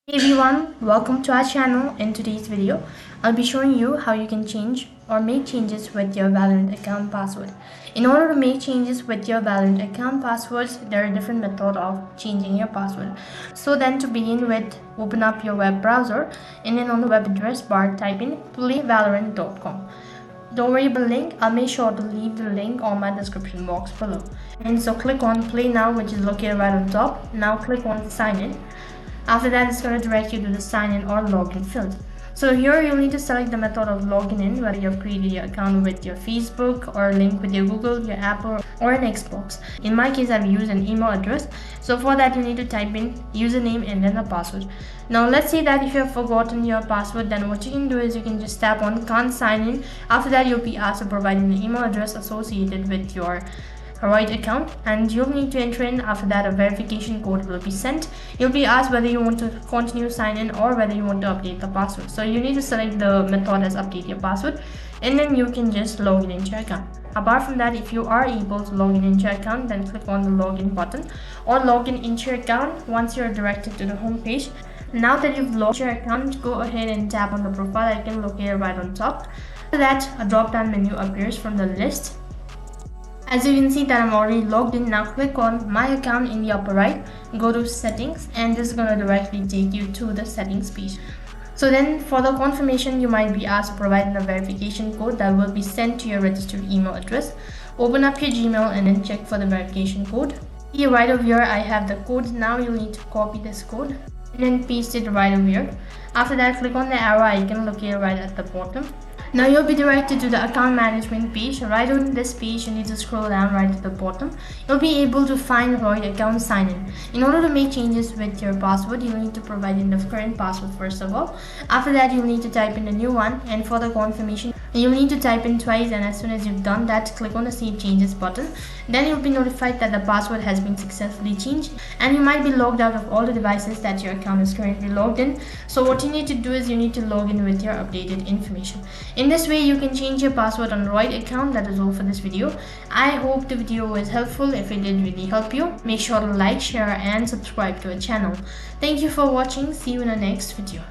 Hey everyone, welcome to our channel. In today's video, I'll be showing you how you can change or make changes with your Valorant account password. In order to make changes with your Valorant account passwords, there are different methods of changing your password. So then to begin with, open up your web browser and then on the web address bar type in playvalorant.com. Don't worry about the link, I'll make sure to leave the link on my description box below. And so click on play now, which is located right on top. Now click on sign in. After that, it's going to direct you to the sign in or login field. So here you'll need to select the method of logging in, whether you've created your account with your Facebook or link with your Google, your Apple or an Xbox. In my case, I've used an email address. So for that, you need to type in username and then a password. Now let's say that if you have forgotten your password, then what you can do is you can just tap on can't sign in. After that, you'll be asked to provide an email address associated with your right account, and you'll need to enter in. After that, a verification code will be sent. You'll be asked whether you want to continue sign in or whether you want to update the password. So you need to select the method as update your password, and then you can just log in into your account. Apart from that, if you are able to log in into your account, then click on the login button or log in into your account once you're directed to the home page. Now that you've logged your account, go ahead and tap on the profile icon located right on top. After that, a drop down menu appears from the list. As you can see that I'm already logged in. Now click on my account in the upper right, go to settings, and this is going to directly take you to the settings page. So then for the confirmation, you might be asked to provide a verification code that will be sent to your registered email address. Open up your Gmail and then check for the verification code. Here right over here I have the code. Now you'll need to copy this code and then paste it right over here. After that, click on the arrow icon located right at the bottom. Now you'll be directed to the account management page. Right on this page, you need to scroll down right to the bottom. You'll be able to find Roid account sign in. In order to make changes with your password, you'll need to provide in the current password first of all. After that, you'll need to type in a new one, and for the confirmation, you'll need to type in twice, and as soon as you've done that, click on the save changes button. Then you'll be notified that the password has been successfully changed, and you might be logged out of all the devices that your account is currently logged in. So what you need to do is you need to log in with your updated information. In this way, you can change your password on the right account. That is all for this video. I hope the video was helpful. If it did really help you, make sure to like, share and subscribe to our channel. Thank you for watching. See you in the next video.